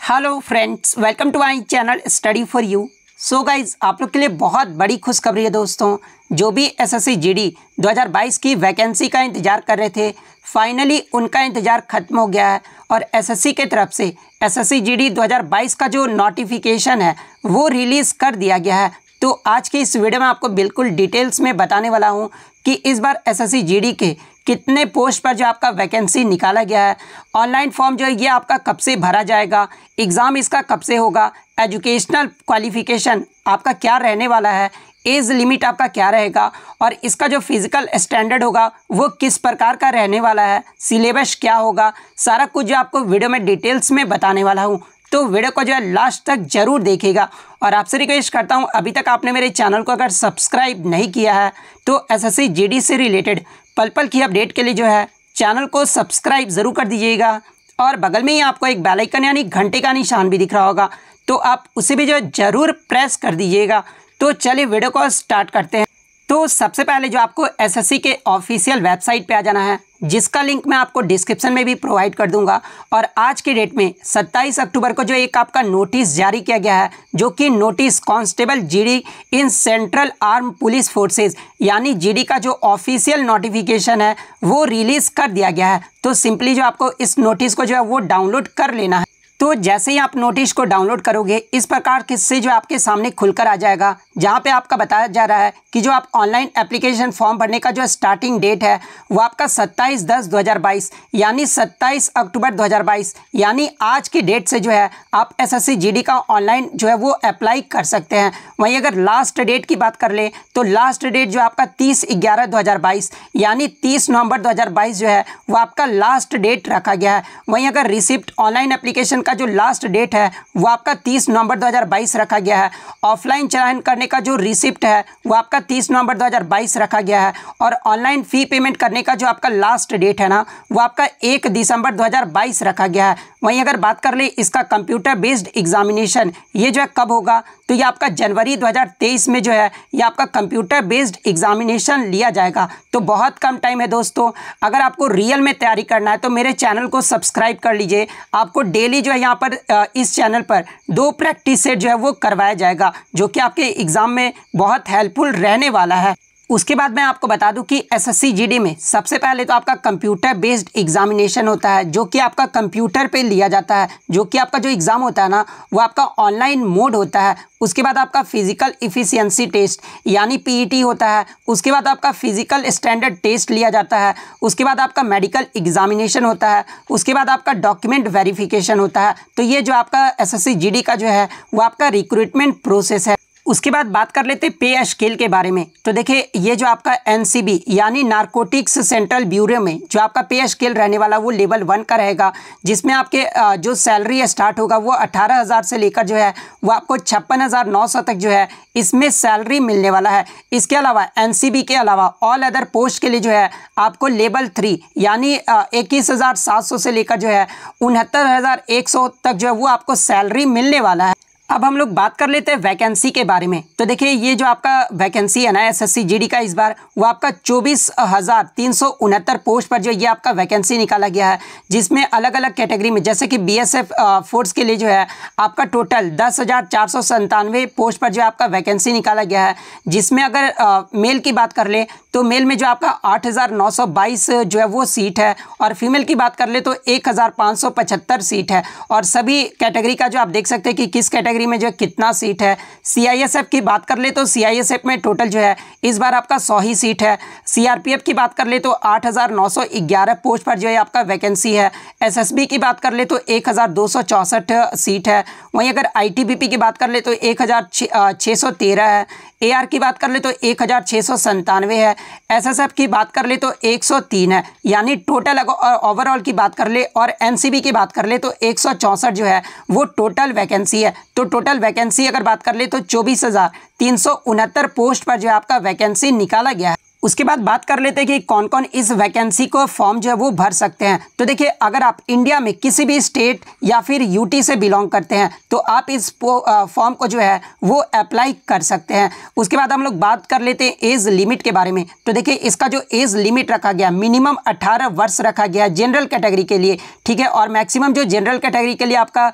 Hello friends, welcome to my channel study for you. So guys, आप लोग के लिए बहुत बड़ी खुशखबरी है दोस्तों। जो भी एसएससी जीडी 2022 की वैकेंसी का इंतज़ार कर रहे थे, फाइनली उनका इंतज़ार ख़त्म हो गया है और एसएससी के तरफ से एसएससी जीडी 2022 का जो नोटिफिकेशन है वो रिलीज़ कर दिया गया है। तो आज की इस वीडियो में आपको बिल्कुल डिटेल्स में बताने वाला हूँ कि इस बार एसएससी जीडी के कितने पोस्ट पर जो आपका वैकेंसी निकाला गया है, ऑनलाइन फॉर्म जो है ये आपका कब से भरा जाएगा, एग्ज़ाम इसका कब से होगा, एजुकेशनल क्वालिफ़िकेशन आपका क्या रहने वाला है, एज लिमिट आपका क्या रहेगा और इसका जो फिज़िकल स्टैंडर्ड होगा वो किस प्रकार का रहने वाला है, सिलेबस क्या होगा, सारा कुछ जो आपको वीडियो में डिटेल्स में बताने वाला हूँ। तो वीडियो को जो है लास्ट तक ज़रूर देखिएगा और आपसे रिक्वेस्ट करता हूँ, अभी तक आपने मेरे चैनल को अगर सब्सक्राइब नहीं किया है तो एसएससी जीडी से रिलेटेड पल पल की अपडेट के लिए जो है चैनल को सब्सक्राइब ज़रूर कर दीजिएगा और बगल में ही आपको एक बेल आइकन यानी घंटे का निशान भी दिख रहा होगा, तो आप उसे भी जो है ज़रूर प्रेस कर दीजिएगा। तो चलिए वीडियो को स्टार्ट करते हैं। तो सबसे पहले जो आपको एसएससी के ऑफिशियल वेबसाइट पे आ जाना है, जिसका लिंक मैं आपको डिस्क्रिप्शन में भी प्रोवाइड कर दूंगा। और आज की डेट में 27 अक्टूबर को जो एक आपका नोटिस जारी किया गया है, जो कि notice constable GD in central arm police forces यानी जीडी का जो ऑफिशियल नोटिफिकेशन है वो रिलीज़ कर दिया गया है। तो सिंपली जो आपको इस नोटिस को जो है वो डाउनलोड कर लेना है। तो जैसे ही आप नोटिस को डाउनलोड करोगे, इस प्रकार किससे जो आपके सामने खुलकर आ जाएगा, जहां पे आपका बताया जा रहा है कि जो आप ऑनलाइन एप्लीकेशन फॉर्म भरने का जो स्टार्टिंग डेट है वो आपका 27/10/2022 यानी 27 अक्टूबर 2022 यानी आज की डेट से जो है आप एसएससी जीडी का ऑनलाइन जो है वो अप्लाई कर सकते हैं। वहीं अगर लास्ट डेट की बात कर ले तो लास्ट डेट जो आपका 30/11/2022 यानी 30 नवंबर 2022 जो है वो आपका लास्ट डेट रखा गया है। वहीं अगर रिसिप्ट ऑनलाइन एप्लीकेशन का जो लास्ट डेट है वो आपका 30 नवंबर 2022 रखा गया है। ऑफलाइन चयन करने का जो रिसिप्ट है वो आपका 30 नवंबर 2022 रखा गया है और ऑनलाइन फ़ी पेमेंट करने का जो आपका लास्ट डेट है ना वो आपका 1 दिसंबर 2022 रखा गया है। वहीं अगर बात कर ले इसका कंप्यूटर बेस्ड एग्जामिनेशन ये जो है कब होगा, तो ये आपका जनवरी 2023 में जो है ये आपका कंप्यूटर बेस्ड एग्जामिनेशन लिया जाएगा। तो बहुत कम टाइम है दोस्तों। अगर आपको रियल में तैयारी करना है तो मेरे चैनल को सब्सक्राइब कर लीजिए। आपको डेली जो है यहाँ पर इस चैनल पर 2 प्रैक्टिस सेट जो है वो करवाया जाएगा, जो कि आपके एग्ज़ाम में बहुत हेल्पफुल रहने वाला है। उसके बाद मैं आपको बता दूं कि एसएससी जीडी में सबसे पहले तो आपका कंप्यूटर बेस्ड एग्जामिनेशन होता है, जो कि आपका कंप्यूटर पे लिया जाता है। जो कि आपका जो एग्ज़ाम होता है ना वो आपका ऑनलाइन मोड होता है। उसके बाद आपका फिजिकल इफ़िशियंसी टेस्ट यानी पीईटी होता है। उसके बाद आपका फिजिकल स्टैंडर्ड टेस्ट लिया जाता है। उसके बाद आपका मेडिकल एग्जामिनेशन होता है। उसके बाद आपका डॉक्यूमेंट वेरिफिकेशन होता है। तो ये जो आपका एसएससी जीडी का जो है वो आपका रिक्रूटमेंट प्रोसेस है। उसके बाद बात कर लेते पे स्केल के बारे में। तो देखिए ये जो आपका एनसीबी यानी नारकोटिक्स सेंट्रल ब्यूरो में जो आपका पे स्केल रहने वाला वो लेवल 1 का रहेगा, जिसमें आपके जो सैलरी स्टार्ट होगा वो 18,000 से लेकर जो है वो आपको 56,900 तक जो है इसमें सैलरी मिलने वाला है। इसके अलावा एनसीबी के अलावा ऑल अदर पोस्ट के लिए जो है आपको लेवल 3 यानी 21,700 से लेकर जो है 69,100 तक जो है वो आपको सैलरी मिलने वाला है। अब हम लोग बात कर लेते हैं वैकेंसी के बारे में। तो देखिए ये जो आपका वैकेंसी है ना एसएससी जीडी का इस बार वो आपका 24,369 पोस्ट पर जो ये आपका वैकेंसी निकाला गया है, जिसमें अलग अलग कैटेगरी में जैसे कि बीएसएफ फोर्स के लिए जो है आपका टोटल 10,497 पोस्ट पर जो आपका वैकेंसी निकाला गया है। जिसमें अगर मेल की बात कर ले तो मेल में जो आपका 8,922 जो है वो सीट है और फीमेल की बात कर ले तो 1,575 सीट है। और सभी कैटेगरी का जो आप देख सकते हैं कि किस कैटेगरी में जो कितना सीट है। सीआईएसएफ की बात कर ले तो सीआईएसएफ में टोटल जो है इस बार आपका 100 ही सीट है। सीआरपीएफ की बात कर ले तो 8,911 पोस्ट पर जो है आपका वैकेंसी है। एसएसबी की बात कर ले तो 1,264 सीट है। वहीं अगर आईटीबीपी की बात कर ले तो 1,613 है। एआर की बात कर ले तो 1,697 है। एसएसएफ की बात कर ले तो 103 है। यानी टोटल ओवरऑल की बात कर ले और एनसीबी की बात कर ले तो 164 जो है वो टोटल वैकेंसी है। तो टोटल वैकेंसी अगर बात कर ले तो 24,369 पोस्ट पर जो है आपका वैकेंसी निकाला गया है। उसके बाद बात कर लेते हैं कि कौन कौन इस वैकेंसी को फॉर्म जो है वो भर सकते हैं। तो देखिए, अगर आप इंडिया में किसी भी स्टेट या फिर यूटी से बिलोंग करते हैं तो आप इस फॉर्म को जो है वो अप्लाई कर सकते हैं। उसके बाद हम लोग बात कर लेते हैं एज लिमिट के बारे में। तो देखिए, इसका जो एज लिमिट रखा गया मिनिमम 18 वर्ष रखा गया है जनरल कैटेगरी के लिए, ठीक है। और मैक्सिमम जो जनरल कैटेगरी के लिए आपका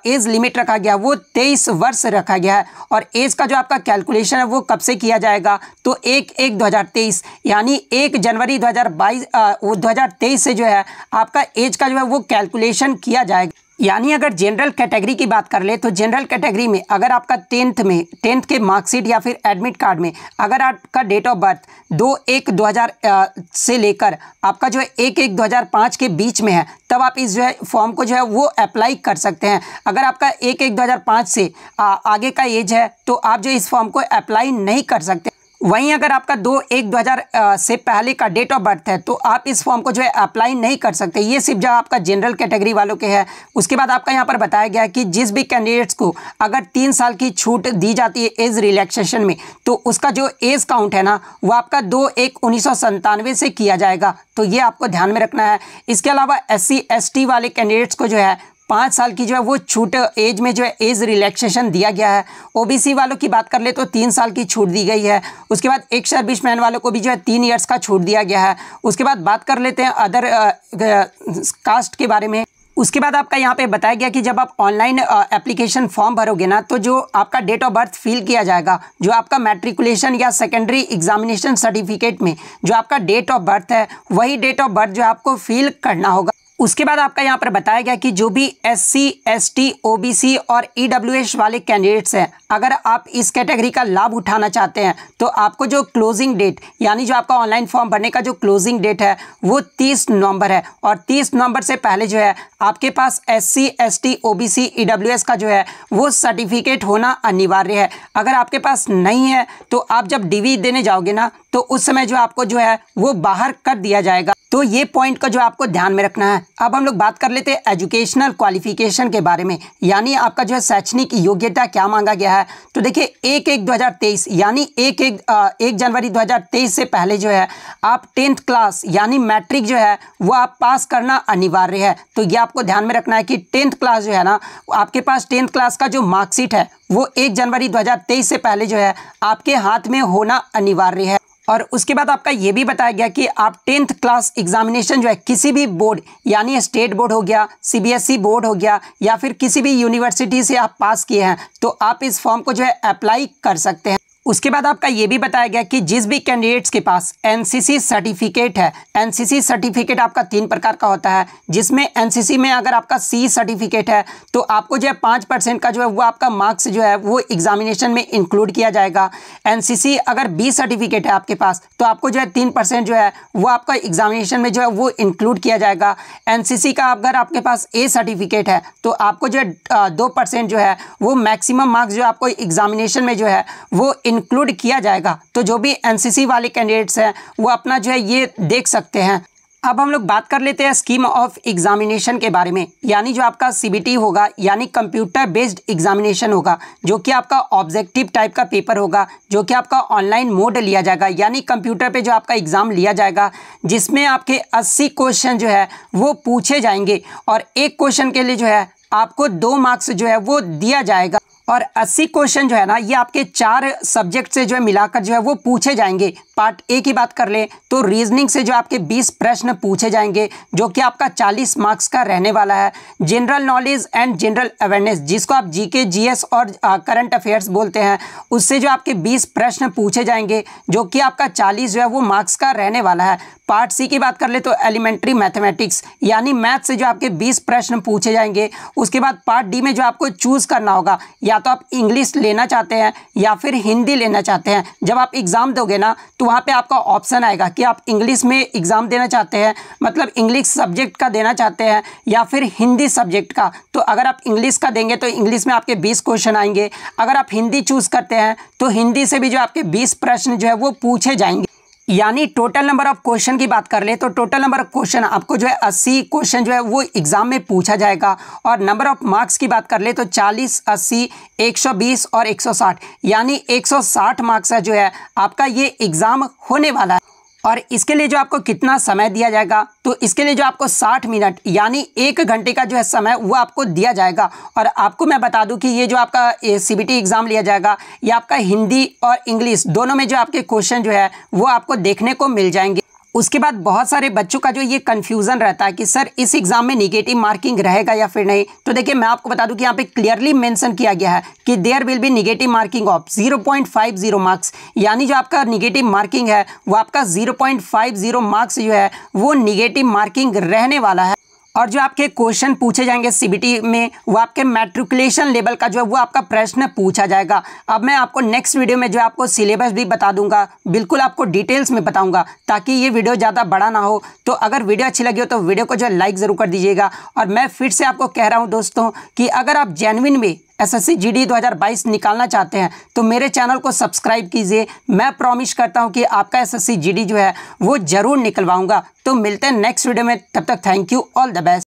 एज लिमिट रखा गया वो 23 वर्ष रखा गया है। और एज का जो आपका कैलकुलेशन है वो कब से किया जाएगा, तो 1/1/2023 यानी 1 जनवरी 2023 से जो है आपका एज का जो है वो कैलकुलेशन किया जाएगा। यानी अगर जनरल कैटेगरी की बात कर ले तो जनरल कैटेगरी में अगर आपका टेंथ के मार्कशीट या फिर एडमिट कार्ड में अगर आपका डेट ऑफ बर्थ 2/1/2000 से लेकर आपका जो है 1/1/2005 के बीच में है, तब आप इस जो है फॉर्म को जो है वो अप्लाई कर सकते हैं। अगर आपका 1/1/2005 से आगे का एज है तो आप जो इस फॉर्म को अप्लाई नहीं कर सकते। वहीं अगर आपका 2/1/2000 से पहले का डेट ऑफ बर्थ है तो आप इस फॉर्म को जो है अप्लाई नहीं कर सकते। ये सिर्फ जो आपका जनरल कैटेगरी वालों के है। उसके बाद आपका यहाँ पर बताया गया है कि जिस भी कैंडिडेट्स को अगर 3 साल की छूट दी जाती है एज रिलैक्सेशन में, तो उसका जो एज काउंट है ना वो आपका 2/1/1997 से किया जाएगा। तो ये आपको ध्यान में रखना है। इसके अलावा SC ST वाले कैंडिडेट्स को जो है 5 साल की जो है वो छूट एज में जो है एज रिलैक्सेशन दिया गया है। OBC वालों की बात कर ले तो 3 साल की छूट दी गई है। उसके बाद एक सर्विसमैन वालों को भी जो है 3 ईयर्स का छूट दिया गया है। उसके बाद बात कर लेते हैं अदर कास्ट के बारे में। उसके बाद आपका यहाँ पे बताया गया कि जब आप ऑनलाइन एप्लीकेशन फॉर्म भरोगे ना, तो जो आपका डेट ऑफ बर्थ फिल किया जाएगा, जो आपका मैट्रिकुलेशन या सेकेंडरी एग्जामिनेशन सर्टिफिकेट में जो आपका डेट ऑफ बर्थ है वही डेट ऑफ बर्थ जो आपको फिल करना होगा। उसके बाद आपका यहाँ पर बताया गया कि जो भी SC ST OBC और EWS वाले कैंडिडेट्स हैं, अगर आप इस कैटेगरी का लाभ उठाना चाहते हैं तो आपको जो क्लोजिंग डेट यानी जो आपका ऑनलाइन फॉर्म भरने का जो क्लोजिंग डेट है वो 30 नवंबर है। और 30 नवंबर से पहले जो है आपके पास SC ST OBC EWS का जो है वो सर्टिफिकेट होना अनिवार्य है। अगर आपके पास नहीं है तो आप जब DV देने जाओगे ना तो उस समय जो आपको जो है वो बाहर कर दिया जाएगा। तो ये पॉइंट का जो आपको ध्यान में रखना है। अब हम लोग बात कर लेते हैं एजुकेशनल क्वालिफिकेशन के बारे में, यानी आपका जो है शैक्षणिक योग्यता क्या मांगा गया है। तो देखिए 1/1/2023 यानी 1 जनवरी 2023 से पहले जो है आप 10th क्लास यानी मैट्रिक जो है वो आप पास करना अनिवार्य है। तो ये आपको ध्यान में रखना है कि 10th क्लास जो है ना, आपके पास 10th क्लास का जो मार्कशीट है वो 1 जनवरी 2023 से पहले जो है आपके हाथ में होना अनिवार्य है। और उसके बाद आपका ये भी बताया गया कि आप 10th क्लास एग्जामिनेशन जो है किसी भी बोर्ड यानी स्टेट बोर्ड हो गया, CBSE बोर्ड हो गया या फिर किसी भी यूनिवर्सिटी से आप पास किए हैं तो आप इस फॉर्म को जो है अप्लाई कर सकते हैं। उसके बाद आपका ये भी बताया गया कि जिस भी कैंडिडेट्स के पास NCC सर्टिफिकेट है, NCC सर्टिफिकेट आपका 3 प्रकार का होता है, जिसमें NCC में अगर आपका C सर्टिफिकेट है तो आपको जो है 5% का जो है वो आपका मार्क्स जो है वो एग्जामिनेशन में इंक्लूड किया जाएगा। NCC अगर B सर्टिफिकेट है आपके पास तो आपको जो है 3% जो है वो आपका एग्जामिनेशन में जो है वो इंक्लूड किया जाएगा। NCC का अगर आपके पास A सर्टिफिकेट है तो आपको जो है 2% जो है वो मैक्सिमम मार्क्स जो आपको एग्जामिनेशन में जो है वो इंक्लूड किया जाएगा। तो जो भी NCC वाले कैंडिडेट्स हैं वो अपना जो है ये देख सकते हैं। अब हम लोग बात कर लेते हैं स्कीम ऑफ एग्जामिनेशन के बारे में, यानी जो आपका CBT होगा यानी कंप्यूटर बेस्ड एग्जामिनेशन होगा, जो कि आपका ऑब्जेक्टिव टाइप का पेपर होगा, जो कि आपका ऑनलाइन मोड लिया जाएगा यानी कंप्यूटर पे जो आपका एग्ज़ाम लिया जाएगा, जिसमें आपके 80 क्वेश्चन जो है वो पूछे जाएंगे और एक क्वेश्चन के लिए जो है आपको 2 मार्क्स जो है वो दिया जाएगा। और 80 क्वेश्चन जो है ना ये आपके 4 सब्जेक्ट से जो है मिलाकर जो है वो पूछे जाएंगे। पार्ट ए की बात कर ले तो रीजनिंग से जो आपके 20 प्रश्न पूछे जाएंगे, जो कि आपका 40 मार्क्स का रहने वाला है। General knowledge and general awareness, जिसको आप GK GS और करंट अफेयर्स बोलते हैं, उससे जो आपके 20 प्रश्न पूछे जाएंगे, जो कि आपका 40 जो है वो मार्क्स का रहने वाला है। पार्ट सी की बात कर ले तो एलिमेंट्री मैथमेटिक्स यानी मैथ से जो आपके 20 प्रश्न पूछे जाएंगे। उसके बाद पार्ट डी में जो आपको चूज़ करना होगा, या तो आप इंग्लिश लेना चाहते हैं या फिर हिंदी लेना चाहते हैं। जब आप एग्ज़ाम दोगे ना तो वहाँ पे आपका ऑप्शन आएगा कि आप इंग्लिश में एग्ज़ाम देना चाहते हैं, मतलब इंग्लिश सब्जेक्ट का देना चाहते हैं, या फिर हिंदी सब्जेक्ट का। तो अगर आप इंग्लिश का देंगे तो इंग्लिश में आपके 20 क्वेश्चन आएंगे। अगर आप हिंदी चूज़ करते हैं तो हिंदी से भी जो आपके 20 प्रश्न जो है वो पूछे जाएंगे। यानी टोटल नंबर ऑफ क्वेश्चन की बात कर ले तो टोटल नंबर ऑफ क्वेश्चन आपको जो है 80 क्वेश्चन जो है वो एग्जाम में पूछा जाएगा। और नंबर ऑफ मार्क्स की बात कर ले तो 40, 80, 120 और 160 यानी 160 मार्क्स है जो है आपका ये एग्ज़ाम होने वाला है। और इसके लिए जो आपको कितना समय दिया जाएगा, तो इसके लिए जो आपको 60 मिनट यानी 1 घंटे का जो है समय वो आपको दिया जाएगा। और आपको मैं बता दूं कि ये जो आपका CBT एग्ज़ाम लिया जाएगा ये आपका हिंदी और इंग्लिश दोनों में जो आपके क्वेश्चन जो है वो आपको देखने को मिल जाएंगे। उसके बाद बहुत सारे बच्चों का जो ये कन्फ्यूज़न रहता है कि सर इस एग्ज़ाम में निगेटिव मार्किंग रहेगा या फिर नहीं। तो देखिए मैं आपको बता दूं कि यहाँ पे क्लियरली मेंशन किया गया है कि there will be negative marking of 0.50 marks, यानी जो आपका निगेटिव मार्किंग है वो आपका 0.50 मार्क्स जो है वो निगेटिव मार्किंग रहने वाला है। और जो आपके क्वेश्चन पूछे जाएंगे CBT में वो आपके मैट्रिकुलेशन लेवल का जो है वो आपका प्रश्न पूछा जाएगा। अब मैं आपको नेक्स्ट वीडियो में जो आपको सिलेबस भी बता दूंगा, बिल्कुल आपको डिटेल्स में बताऊंगा ताकि ये वीडियो ज़्यादा बड़ा ना हो। तो अगर वीडियो अच्छी लगी हो तो वीडियो को जो है लाइक ज़रूर कर दीजिएगा। और मैं फिर से आपको कह रहा हूँ दोस्तों कि अगर आप जेन्युइन में SSC GD 2022 निकालना चाहते हैं तो मेरे चैनल को सब्सक्राइब कीजिए। मैं प्रॉमिस करता हूं कि आपका SSC GD जो है वो ज़रूर निकलवाऊंगा। तो मिलते हैं नेक्स्ट वीडियो में, तब तक thank you, all the best.